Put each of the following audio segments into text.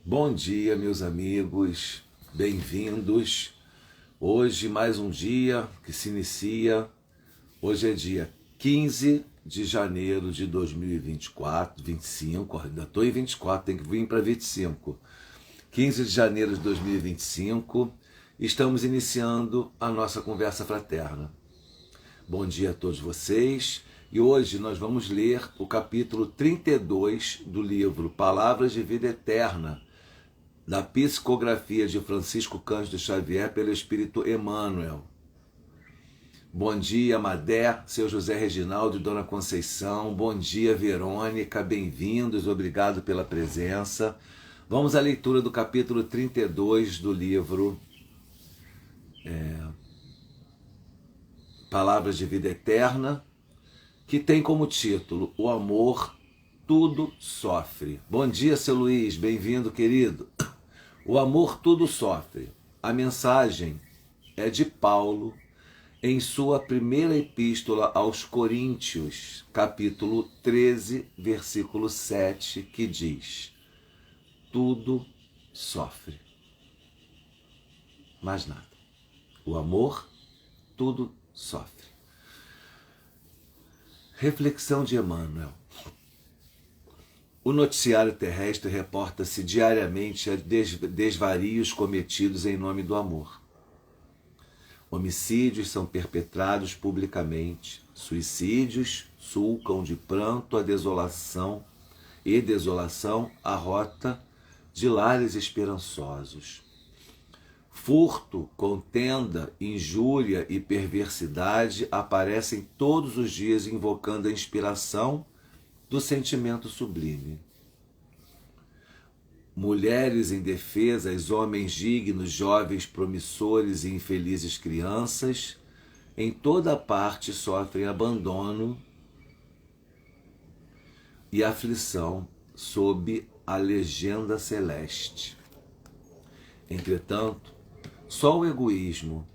Bom dia, meus amigos, bem-vindos. Hoje, mais um dia que se inicia. Hoje é dia 15 de janeiro de 2024, 25, ainda estou em 24, tem que vir para 25. 15 de janeiro de 2025, estamos iniciando a nossa conversa fraterna. Bom dia a todos vocês. E hoje nós vamos ler o capítulo 32 do livro Palavras de Vida Eterna, da psicografia de Francisco Cândido Xavier pelo Espírito Emmanuel. Bom dia, Madé, seu José Reginaldo e Dona Conceição. Bom dia, Verônica. Bem-vindos, obrigado pela presença. Vamos à leitura do capítulo 32 do livro Palavras de Vida Eterna, que tem como título O Amor Tudo Sofre. Bom dia, seu Luiz. Bem-vindo, querido. O amor tudo sofre. A mensagem é de Paulo em sua primeira epístola aos Coríntios, capítulo 13, versículo 7, que diz: tudo sofre. Mais nada. O amor tudo sofre. Reflexão de Emmanuel. O noticiário terrestre reporta-se diariamente a desvarios cometidos em nome do amor. Homicídios são perpetrados publicamente, suicídios sulcam de pranto a desolação a rota de lares esperançosos. Furto, contenda, injúria e perversidade aparecem todos os dias invocando a inspiração do sentimento sublime. Mulheres indefesas, homens dignos, jovens promissores e infelizes crianças, em toda parte sofrem abandono e aflição sob a legenda celeste. Entretanto, só o egoísmo,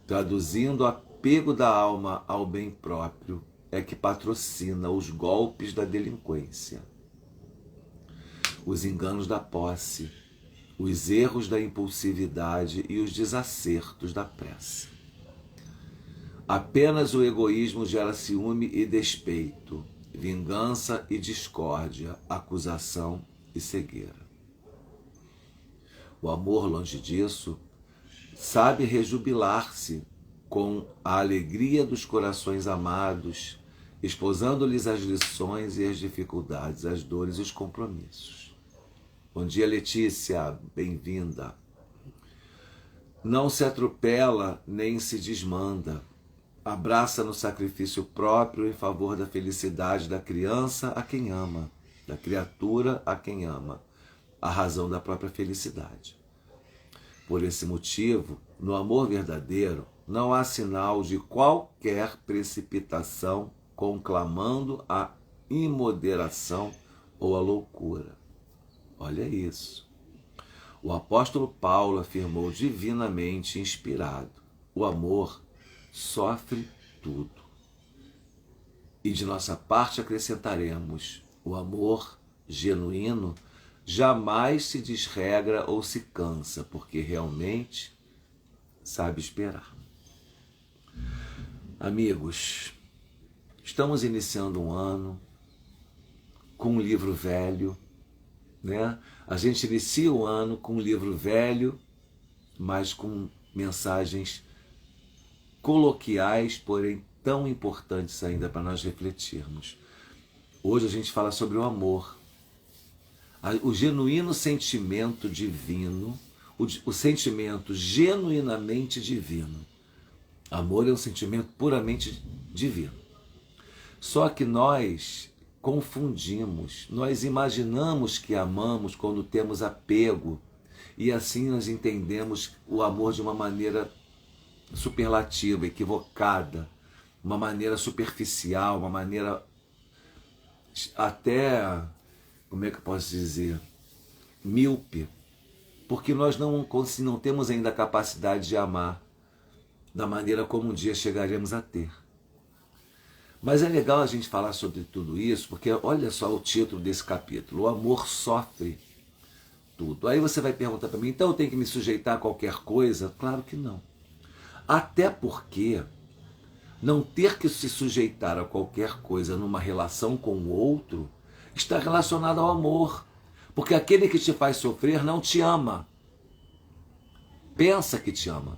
traduzindo o apego da alma ao bem próprio, é que patrocina os golpes da delinquência, os enganos da posse, os erros da impulsividade e os desacertos da pressa. Apenas o egoísmo gera ciúme e despeito, vingança e discórdia, acusação e cegueira. O amor, longe disso, sabe rejubilar-se com a alegria dos corações amados, esposando-lhes as lições e as dificuldades, as dores e os compromissos. Bom dia, Letícia, bem-vinda. Não se atropela nem se desmanda. Abraça no sacrifício próprio em favor da felicidade da criança a quem ama, da criatura a quem ama, a razão da própria felicidade. Por esse motivo, no amor verdadeiro, não há sinal de qualquer precipitação conclamando a imoderação ou a loucura. Olha isso. O apóstolo Paulo afirmou divinamente inspirado: o amor sofre tudo. E de nossa parte acrescentaremos: o amor genuíno jamais se desregra ou se cansa, porque realmente sabe esperar. Amigos, estamos iniciando um ano com um livro velho, né? A gente inicia o ano com um livro velho, mas com mensagens coloquiais, porém tão importantes ainda para nós refletirmos. Hoje a gente fala sobre o amor, o genuíno sentimento divino, o sentimento genuinamente divino. Amor é um sentimento puramente divino. Só que nós confundimos, nós imaginamos que amamos quando temos apego, e assim nós entendemos o amor de uma maneira superlativa, equivocada, uma maneira superficial, uma maneira até, como é que eu posso dizer, míope, porque nós não temos ainda a capacidade de amar da maneira como um dia chegaremos a ter. Mas é legal a gente falar sobre tudo isso, porque olha só o título desse capítulo: o amor sofre tudo. Aí você vai perguntar para mim, então eu tenho que me sujeitar a qualquer coisa? Claro que não. Até porque não ter que se sujeitar a qualquer coisa numa relação com o outro está relacionado ao amor. Porque aquele que te faz sofrer não te ama. Pensa que te ama.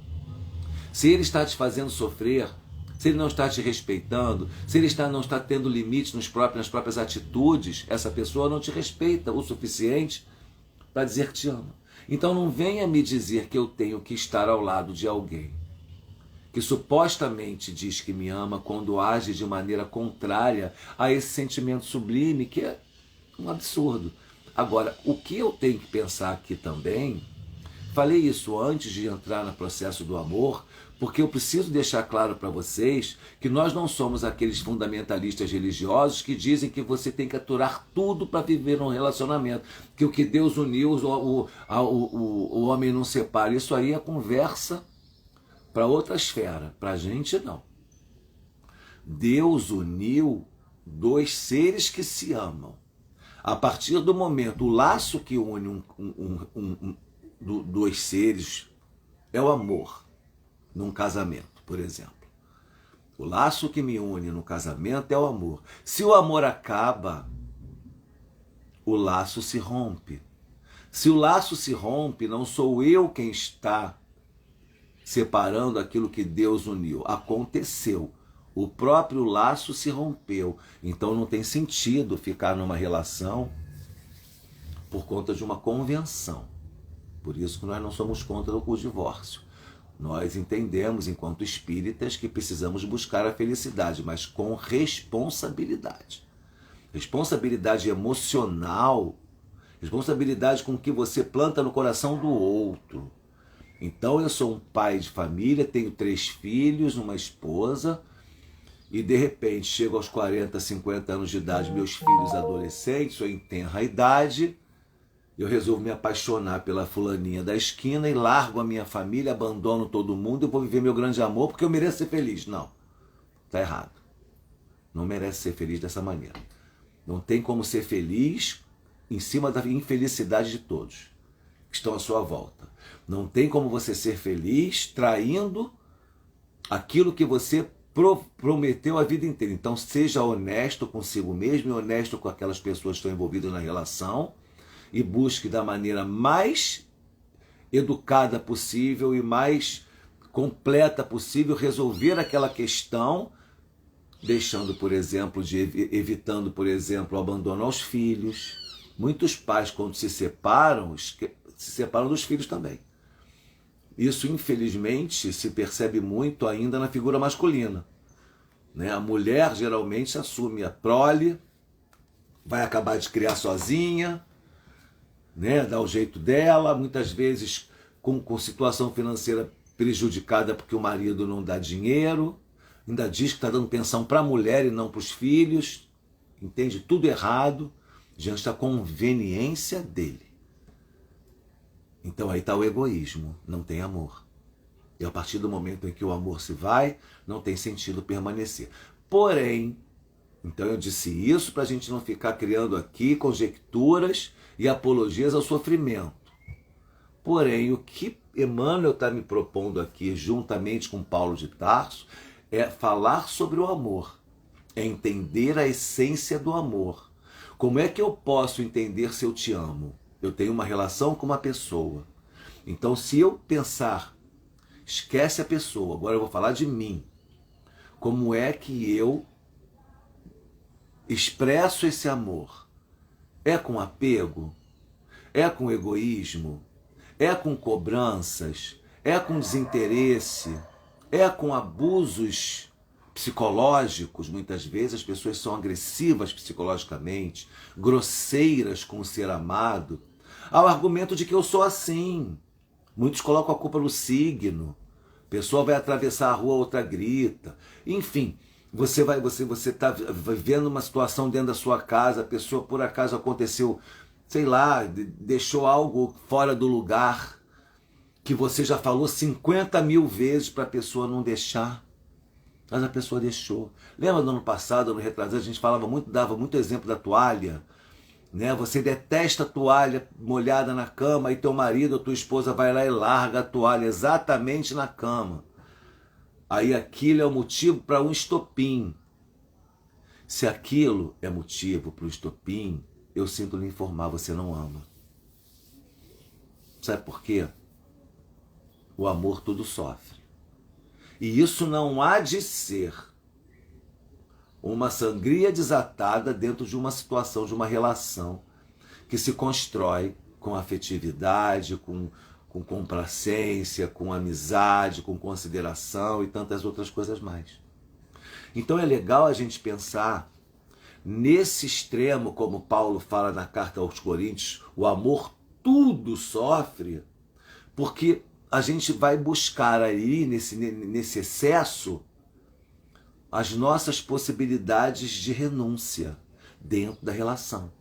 Se ele está te fazendo sofrer, se ele não está te respeitando, se ele não está tendo limites nas próprias atitudes, essa pessoa não te respeita o suficiente para dizer que te ama. Então não venha me dizer que eu tenho que estar ao lado de alguém que supostamente diz que me ama quando age de maneira contrária a esse sentimento sublime, que é um absurdo. Agora, o que eu tenho que pensar aqui também, falei isso antes de entrar no processo do amor, porque eu preciso deixar claro para vocês que nós não somos aqueles fundamentalistas religiosos que dizem que você tem que aturar tudo para viver um relacionamento, que o que Deus uniu, o homem não separa. Isso aí é conversa para outra esfera, para a gente não. Deus uniu dois seres que se amam. A partir do momento, o laço que une dois seres é o amor, num casamento, por exemplo. O laço que me une no casamento é o amor. Se o amor acaba, o laço se rompe. Se o laço se rompe, não sou eu quem está separando aquilo que Deus uniu. Aconteceu. O próprio laço se rompeu. Então não tem sentido ficar numa relação por conta de uma convenção. Por isso que nós não somos contra o divórcio. Nós entendemos, enquanto espíritas, que precisamos buscar a felicidade, mas com responsabilidade. Responsabilidade emocional, responsabilidade com o que você planta no coração do outro. Então eu sou um pai de família, tenho 3 filhos, uma esposa, e de repente chego aos 40, 50 anos de idade, meus filhos adolescentes, ou em tenra idade, eu resolvo me apaixonar pela fulaninha da esquina e largo a minha família, abandono todo mundo e vou viver meu grande amor porque eu mereço ser feliz. Não, está errado. Não merece ser feliz dessa maneira. Não tem como ser feliz em cima da infelicidade de todos que estão à sua volta. Não tem como você ser feliz traindo aquilo que você prometeu a vida inteira. Então seja honesto consigo mesmo e honesto com aquelas pessoas que estão envolvidas na relação e busque da maneira mais educada possível e mais completa possível resolver aquela questão, deixando, por exemplo, evitando, por exemplo, o abandono aos filhos. Muitos pais, quando se separam dos filhos também. Isso, infelizmente, se percebe muito ainda na figura masculina. Né? A mulher geralmente assume a prole, vai acabar de criar sozinha, né? Dá o jeito dela, muitas vezes com situação financeira prejudicada porque o marido não dá dinheiro, ainda diz que está dando pensão para a mulher e não para os filhos, entende tudo errado, diante da conveniência dele. Então aí está o egoísmo, não tem amor. E a partir do momento em que o amor se vai, não tem sentido permanecer. Porém, então eu disse isso para a gente não ficar criando aqui conjecturas e apologias ao sofrimento. Porém, o que Emmanuel está me propondo aqui, juntamente com Paulo de Tarso, é falar sobre o amor, é entender a essência do amor. Como é que eu posso entender se eu te amo? Eu tenho uma relação com uma pessoa. Então, se eu pensar, esquece a pessoa, agora eu vou falar de mim. Como é que eu expresso esse amor? É com apego? É com egoísmo? É com cobranças? É com desinteresse? É com abusos psicológicos? Muitas vezes as pessoas são agressivas psicologicamente, grosseiras com o ser amado, ao argumento de que eu sou assim. Muitos colocam a culpa no signo. A pessoa vai atravessar a rua, outra grita. Enfim, você está vivendo uma situação dentro da sua casa, a pessoa por acaso aconteceu, sei lá, deixou algo fora do lugar, que você já falou 50.000 vezes para a pessoa não deixar. Mas a pessoa deixou. Lembra do ano passado, no retrasado, a gente falava muito, dava muito exemplo da toalha, né? Você detesta a toalha molhada na cama e teu marido ou tua esposa vai lá e larga a toalha exatamente na cama. Aí aquilo é o motivo para um estopim. Se aquilo é motivo para o estopim, eu sinto lhe informar, você não ama. Sabe por quê? O amor tudo sofre. E isso não há de ser uma sangria desatada dentro de uma situação, de uma relação que se constrói com afetividade, com complacência, com amizade, com consideração e tantas outras coisas mais. Então é legal a gente pensar nesse extremo, como Paulo fala na carta aos Coríntios, o amor tudo sofre, porque a gente vai buscar aí, nesse excesso, as nossas possibilidades de renúncia dentro da relação.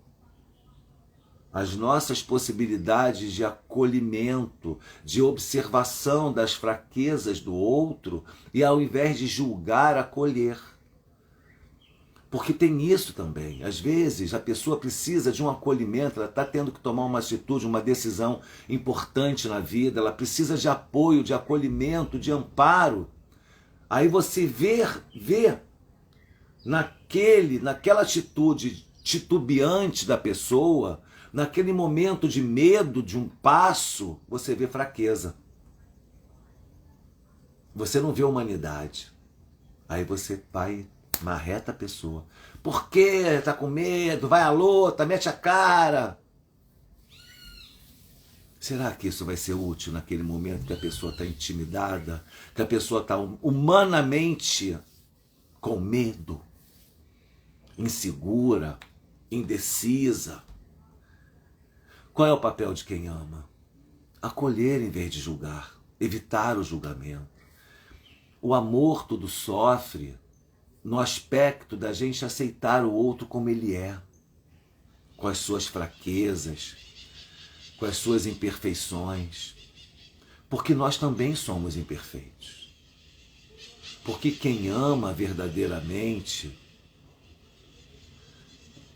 As nossas possibilidades de acolhimento, de observação das fraquezas do outro e, ao invés de julgar, acolher. Porque tem isso também. Às vezes a pessoa precisa de um acolhimento, ela está tendo que tomar uma atitude, uma decisão importante na vida, ela precisa de apoio, de acolhimento, de amparo. Aí você vê naquela atitude titubeante da pessoa, naquele momento de medo de um passo, você vê fraqueza. Você não vê humanidade. Aí você vai, marreta a pessoa. Por quê? Tá com medo? Vai à luta, mete a cara. Será que isso vai ser útil naquele momento que a pessoa está intimidada, que a pessoa está humanamente com medo, insegura, indecisa? Qual é o papel de quem ama? Acolher em vez de julgar, evitar o julgamento. O amor tudo sofre no aspecto da gente aceitar o outro como ele é, com as suas fraquezas, com as suas imperfeições, porque nós também somos imperfeitos. Porque quem ama verdadeiramente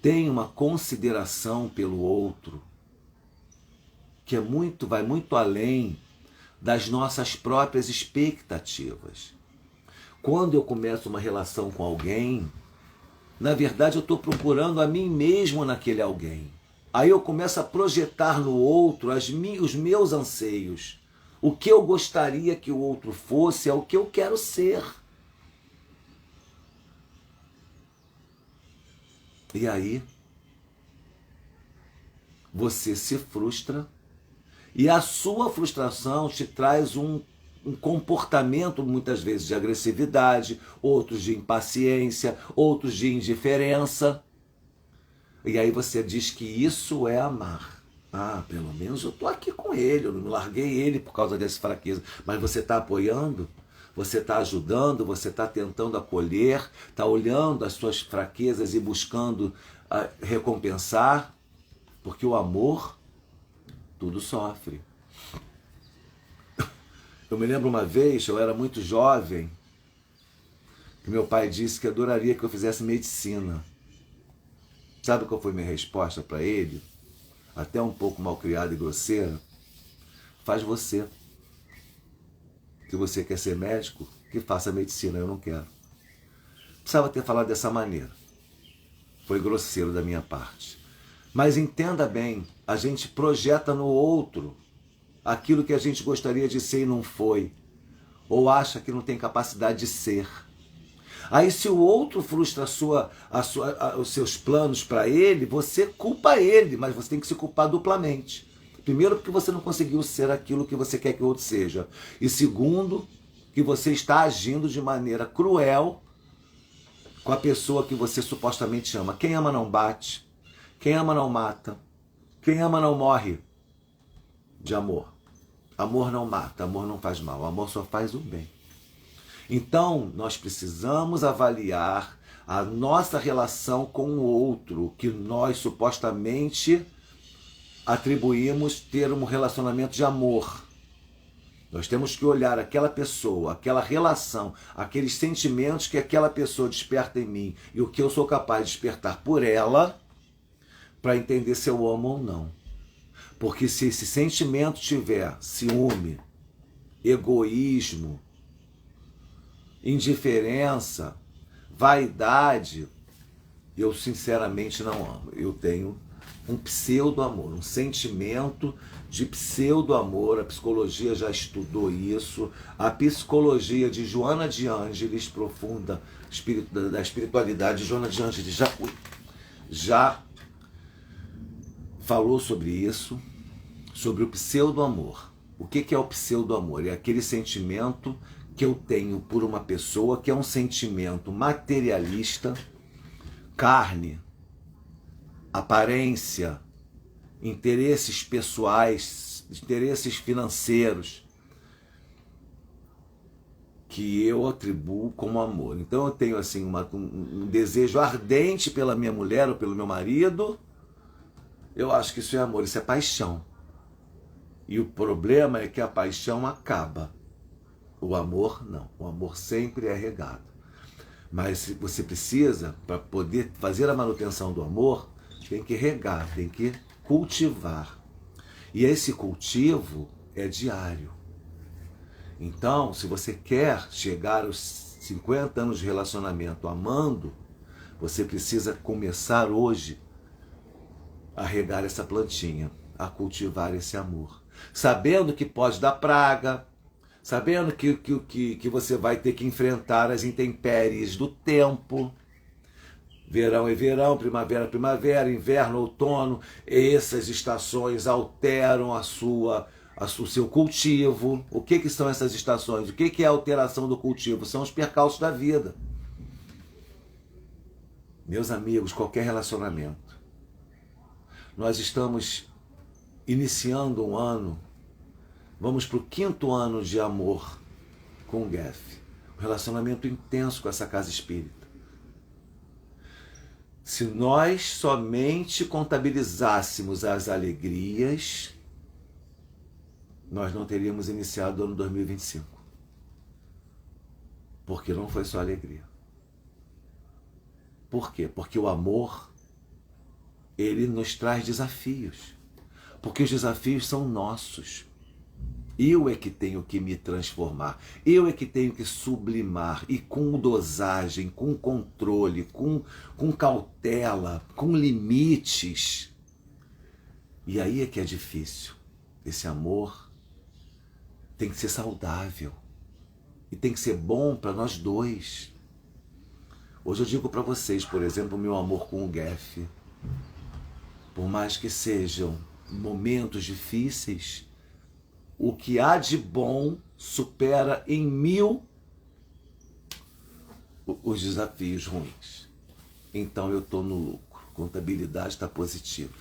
tem uma consideração pelo outro que vai muito além das nossas próprias expectativas. Quando eu começo uma relação com alguém, na verdade eu estou procurando a mim mesmo naquele alguém. Aí eu começo a projetar no outro os meus anseios. O que eu gostaria que o outro fosse é o que eu quero ser. E aí, você se frustra e a sua frustração te traz um comportamento, muitas vezes, de agressividade, outros de impaciência, outros de indiferença. E aí você diz que isso é amar. Ah, pelo menos eu estou aqui com ele, eu não larguei ele por causa dessa fraqueza. Mas você está apoiando? Você está ajudando? Você está tentando acolher? Está olhando as suas fraquezas e buscando recompensar? Porque o amor tudo sofre. Eu me lembro uma vez, eu era muito jovem, que meu pai disse que adoraria que eu fizesse medicina. Sabe qual foi minha resposta para ele? Até um pouco malcriada e grosseira. Faz você. Se você quer ser médico, que faça medicina, eu não quero. Precisava ter falado dessa maneira. Foi grosseiro da minha parte. Mas entenda bem, a gente projeta no outro aquilo que a gente gostaria de ser e não foi. Ou acha que não tem capacidade de ser. Aí se o outro frustra os seus planos para ele, você culpa ele, mas você tem que se culpar duplamente. Primeiro, porque você não conseguiu ser aquilo que você quer que o outro seja. E segundo, que você está agindo de maneira cruel com a pessoa que você supostamente ama. Quem ama não bate, quem ama não mata, quem ama não morre de amor. Amor não mata, amor não faz mal, amor só faz o bem. Então, nós precisamos avaliar a nossa relação com o outro, que nós supostamente atribuímos ter um relacionamento de amor. Nós temos que olhar aquela pessoa, aquela relação, aqueles sentimentos que aquela pessoa desperta em mim e o que eu sou capaz de despertar por ela, para entender se eu amo ou não. Porque se esse sentimento tiver ciúme, egoísmo, indiferença, vaidade, eu sinceramente não amo. Eu tenho um pseudo-amor, um sentimento de pseudo-amor. A psicologia já estudou isso. A psicologia de Joana de Ângeles, profunda da espiritualidade de Joana de Ângeles, já falou sobre isso, sobre o pseudo-amor. O que é o pseudo-amor? É aquele sentimento que eu tenho por uma pessoa que é um sentimento materialista, carne, aparência, interesses pessoais, interesses financeiros, que eu atribuo como amor. Então eu tenho assim um desejo ardente pela minha mulher ou pelo meu marido. Eu acho que isso é amor, isso é paixão. E o problema é que a paixão acaba. O amor não. O amor sempre é regado. Mas você precisa, para poder fazer a manutenção do amor, tem que regar, tem que cultivar. E esse cultivo é diário. Então, se você quer chegar aos 50 anos de relacionamento amando, você precisa começar hoje a regar essa plantinha, a cultivar esse amor. Sabendo que pode dar praga, sabendo que você vai ter que enfrentar as intempéries do tempo. Verão é verão, primavera é primavera, inverno, outono. Essas estações alteram o seu cultivo. O que são essas estações? O que é a alteração do cultivo? São os percalços da vida. Meus amigos, qualquer relacionamento. Nós estamos iniciando um ano, vamos para o 5º ano de amor com o Geff. Um relacionamento intenso com essa casa espírita. Se nós somente contabilizássemos as alegrias, nós não teríamos iniciado o ano 2025. Porque não foi só alegria. Por quê? Porque o amor, ele nos traz desafios. Porque os desafios são nossos. Eu é que tenho que me transformar. Eu é que tenho que sublimar. E com dosagem, com controle, com cautela, com limites. E aí é que é difícil. Esse amor tem que ser saudável. E tem que ser bom para nós dois. Hoje eu digo para vocês, por exemplo, o meu amor com o Geff. Por mais que sejam momentos difíceis, o que há de bom supera em 1000 os desafios ruins. Então eu estou no lucro. Contabilidade está positiva.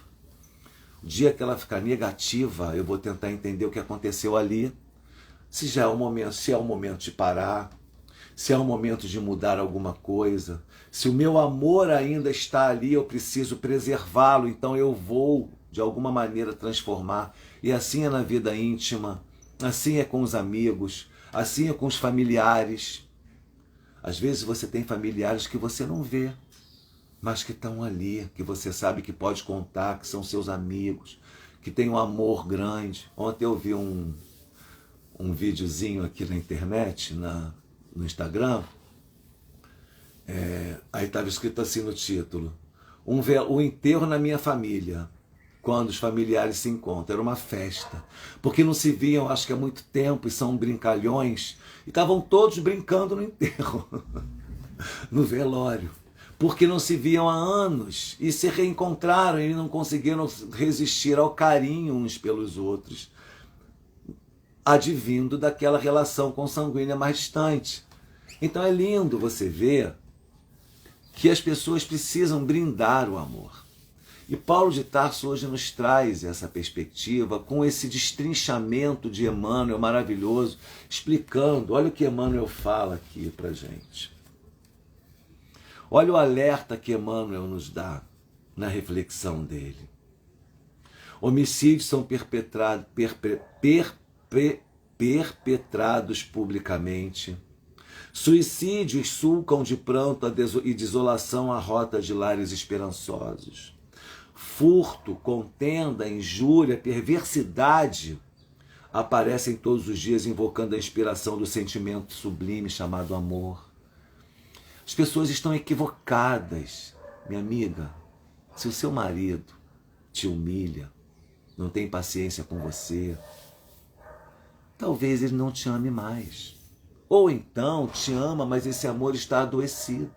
O dia que ela ficar negativa, eu vou tentar entender o que aconteceu ali. Se já é o momento, se é o momento de parar, se é o momento de mudar alguma coisa, se o meu amor ainda está ali, eu preciso preservá-lo, então eu vou de alguma maneira transformar. E assim é na vida íntima, assim é com os amigos, assim é com os familiares. Às vezes você tem familiares que você não vê, mas que estão ali, que você sabe que pode contar, que são seus amigos, que tem um amor grande. Ontem eu vi um videozinho aqui na internet, no Instagram, aí estava escrito assim no título: o enterro na minha família, quando os familiares se encontram. Era uma festa, porque não se viam, acho que há muito tempo, e são brincalhões, e estavam todos brincando no enterro, no velório, porque não se viam há anos, e se reencontraram e não conseguiram resistir ao carinho uns pelos outros, advindo daquela relação consanguínea mais distante. Então é lindo você ver que as pessoas precisam brindar o amor. E Paulo de Tarso hoje nos traz essa perspectiva com esse destrinchamento de Emmanuel maravilhoso, explicando. Olha o que Emmanuel fala aqui para gente. Olha o alerta que Emmanuel nos dá na reflexão dele. Homicídios são perpetrados publicamente. Suicídios sulcam de pranto e desolação a rota de lares esperançosos. Furto, contenda, injúria, perversidade aparecem todos os dias invocando a inspiração do sentimento sublime chamado amor. As pessoas estão equivocadas, minha amiga. Se o seu marido te humilha, não tem paciência com você, talvez ele não te ame mais. Ou então te ama, mas esse amor está adoecido.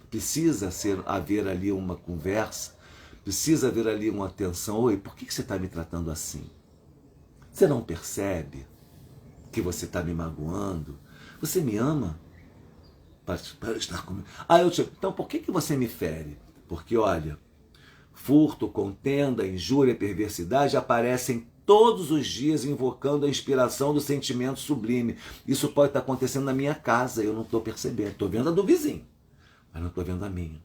Precisa haver ali uma conversa, precisa haver ali uma atenção. Oi, por que você está me tratando assim? Você não percebe que você está me magoando? Você me ama para estar comigo? Então por que você me fere? Porque, olha, furto, contenda, injúria, perversidade aparecem todos os dias invocando a inspiração do sentimento sublime. Isso pode estar acontecendo na minha casa, eu não estou percebendo. Estou vendo a do vizinho, mas não estou vendo a minha.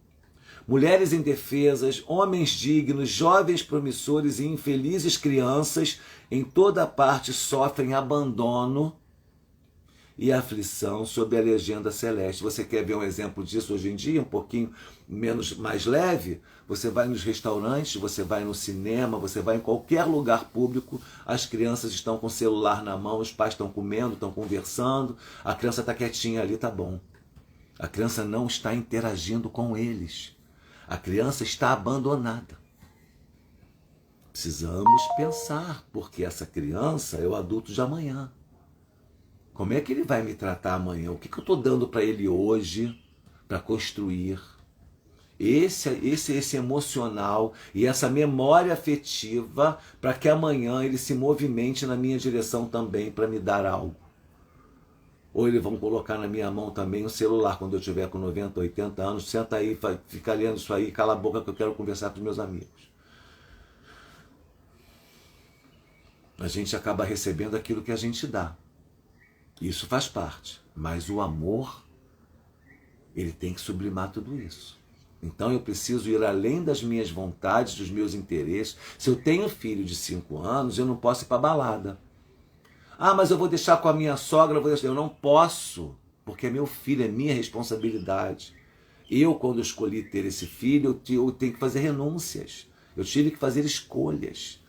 Mulheres indefesas, homens dignos, jovens promissores e infelizes crianças em toda parte sofrem abandono e aflição sob a legenda celeste. Você quer ver um exemplo disso hoje em dia, um pouquinho mais leve? Você vai nos restaurantes, você vai no cinema, você vai em qualquer lugar público, as crianças estão com o celular na mão, os pais estão comendo, estão conversando, a criança está quietinha ali, tá bom. A criança não está interagindo com eles. A criança está abandonada. Precisamos pensar, porque essa criança é o adulto de amanhã. Como é que ele vai me tratar amanhã? O que eu estou dando para ele hoje para construir esse emocional e essa memória afetiva para que amanhã ele se movimente na minha direção também para me dar algo? Ou eles vão colocar na minha mão também um celular quando eu tiver com 90, 80 anos, senta aí, fica lendo isso aí, cala a boca que eu quero conversar com os meus amigos. A gente acaba recebendo aquilo que a gente dá. Isso faz parte. Mas o amor, ele tem que sublimar tudo isso. Então eu preciso ir além das minhas vontades, dos meus interesses. Se eu tenho filho de 5 anos, eu não posso ir para balada. Ah, mas eu vou deixar com a minha sogra, eu não posso, porque é meu filho, é minha responsabilidade. Eu, quando escolhi ter esse filho, eu tenho que fazer renúncias. Eu tive que fazer escolhas.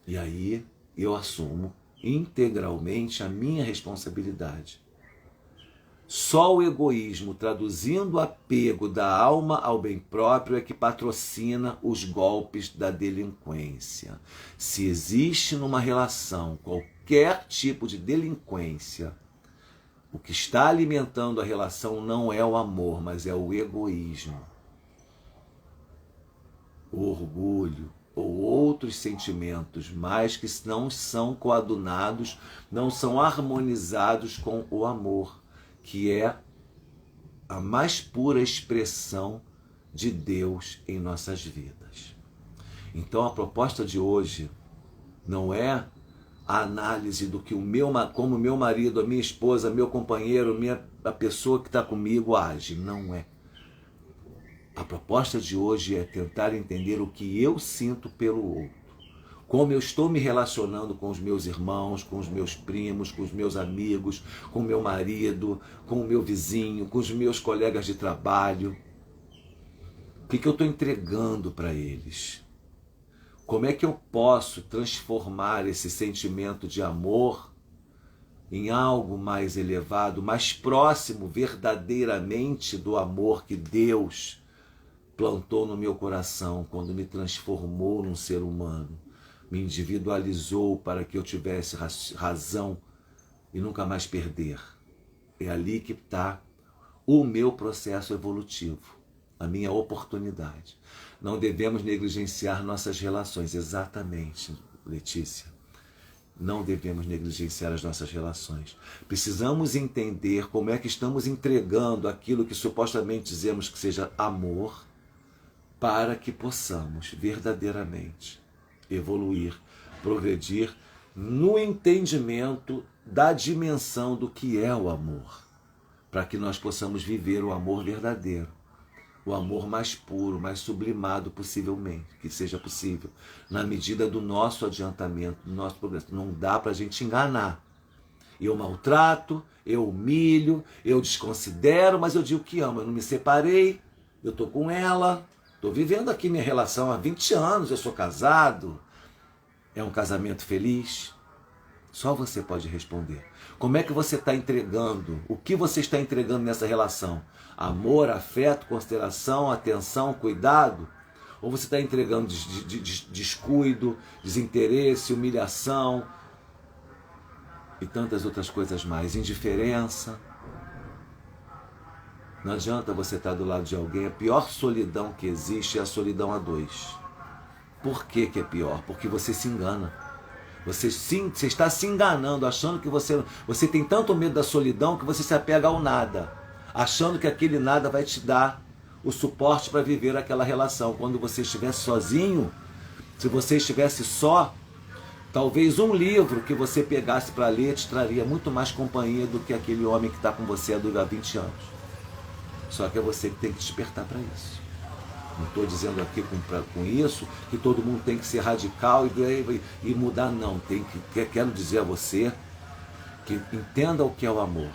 E aí eu assumo integralmente a minha responsabilidade. Só o egoísmo, traduzindo o apego da alma ao bem próprio, é que patrocina os golpes da delinquência. Se existe numa relação qualquer tipo de delinquência, o que está alimentando a relação não é o amor, mas é o egoísmo, o orgulho ou outros sentimentos, mas que não são coadunados, não são harmonizados com o amor, que é a mais pura expressão de Deus em nossas vidas. Então a proposta de hoje não é a análise do que como o meu marido, a minha esposa, meu companheiro, a pessoa que está comigo age. Não é. A proposta de hoje é tentar entender o que eu sinto pelo outro. Como eu estou me relacionando com os meus irmãos, com os meus primos, com os meus amigos, com o meu marido, com o meu vizinho, com os meus colegas de trabalho. O que eu estou entregando para eles? Como é que eu posso transformar esse sentimento de amor em algo mais elevado, mais próximo verdadeiramente do amor que Deus plantou no meu coração quando me transformou num ser humano? Me individualizou para que eu tivesse razão e nunca mais perder. É ali que está o meu processo evolutivo, a minha oportunidade. Não devemos negligenciar nossas relações. Exatamente, Letícia. Não devemos negligenciar as nossas relações. Precisamos entender como é que estamos entregando aquilo que supostamente dizemos que seja amor, para que possamos verdadeiramente evoluir, progredir no entendimento da dimensão do que é o amor, para que nós possamos viver o amor verdadeiro, o amor mais puro, mais sublimado possivelmente, que seja possível, na medida do nosso adiantamento, do nosso progresso. Não dá para a gente enganar. Eu maltrato, eu humilho, eu desconsidero, mas eu digo que amo. Eu não me separei, eu estou com ela, Estou vivendo aqui minha relação há 20 anos, eu sou casado. É um casamento feliz? Só você pode responder. Como é que você está entregando? O que você está entregando nessa relação? Amor, afeto, consideração, atenção, cuidado? Ou você está entregando descuido, desinteresse, humilhação e tantas outras coisas mais? Indiferença. Não adianta você estar do lado de alguém. A pior solidão que existe é a solidão a dois. Por que é pior? Porque você se engana. Você está se enganando, achando que você tem tanto medo da solidão que você se apega ao nada, achando que aquele nada vai te dar o suporte para viver aquela relação. Quando você estivesse sozinho, se você estivesse só, talvez um livro que você pegasse para ler te traria muito mais companhia do que aquele homem que está com você há 20 anos. Só que é você que tem que despertar para isso. Não estou dizendo aqui com isso que todo mundo tem que ser radical e mudar, não. Quero dizer a você que entenda o que é o amor,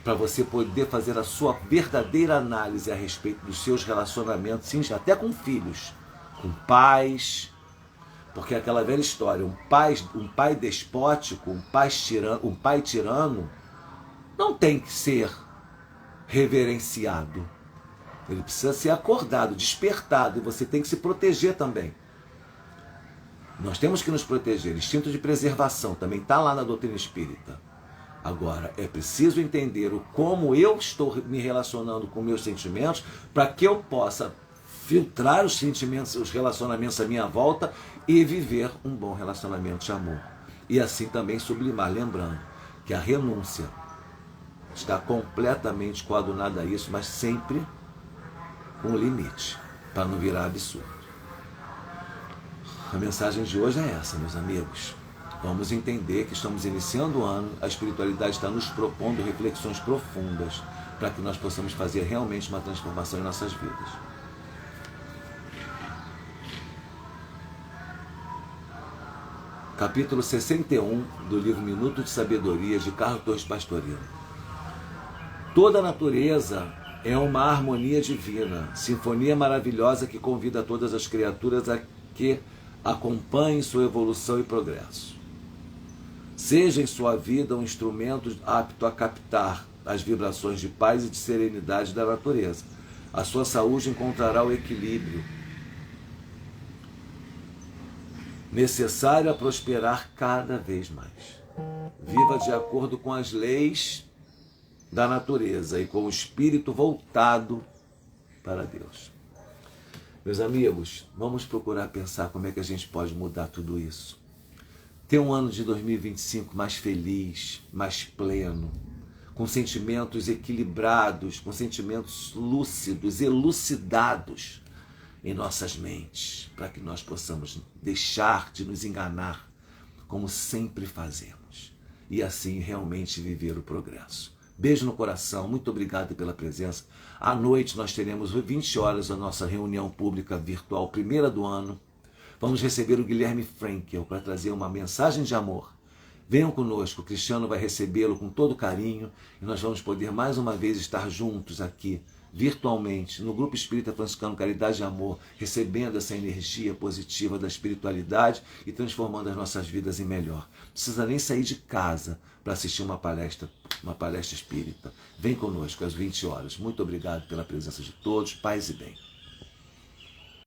para você poder fazer a sua verdadeira análise a respeito dos seus relacionamentos, sim, até com filhos, com pais, porque é aquela velha história, um pai despótico, um pai tirano, não tem que ser reverenciado. Ele precisa ser acordado, despertado, e você tem que se proteger também. Nós temos que nos proteger. Instinto de preservação também está lá na doutrina espírita. Agora, é preciso entender como eu estou me relacionando com meus sentimentos para que eu possa filtrar os sentimentos, os relacionamentos à minha volta e viver um bom relacionamento de amor. E assim também sublimar, lembrando que a renúncia está completamente coadunada a isso, mas sempre com limite, para não virar absurdo. A mensagem de hoje é essa, meus amigos. Vamos entender que estamos iniciando o ano, a espiritualidade está nos propondo reflexões profundas para que nós possamos fazer realmente uma transformação em nossas vidas. Capítulo 61 do livro Minuto de Sabedoria, de Carlos Torres Pastorino. Toda a natureza é uma harmonia divina, sinfonia maravilhosa que convida todas as criaturas a que acompanhem sua evolução e progresso. Seja em sua vida um instrumento apto a captar as vibrações de paz e de serenidade da natureza. A sua saúde encontrará o equilíbrio necessário a prosperar cada vez mais. Viva de acordo com as leis da natureza e com o espírito voltado para Deus. Meus amigos, vamos procurar pensar como é que a gente pode mudar tudo isso. Ter um ano de 2025 mais feliz, mais pleno, com sentimentos equilibrados, com sentimentos lúcidos, elucidados em nossas mentes, para que nós possamos deixar de nos enganar, como sempre fazemos, e assim realmente viver o progresso. Beijo no coração, muito obrigado pela presença. À noite nós teremos 20 horas a nossa reunião pública virtual, primeira do ano. Vamos receber o Guilherme Frankel para trazer uma mensagem de amor. Venham conosco, o Cristiano vai recebê-lo com todo carinho e nós vamos poder mais uma vez estar juntos aqui, virtualmente, no Grupo Espírita Franciscano Caridade e Amor, recebendo essa energia positiva da espiritualidade e transformando as nossas vidas em melhor. Não precisa nem sair de casa para assistir uma palestra espírita. Vem conosco às 20 horas. Muito obrigado pela presença de todos. Paz e bem.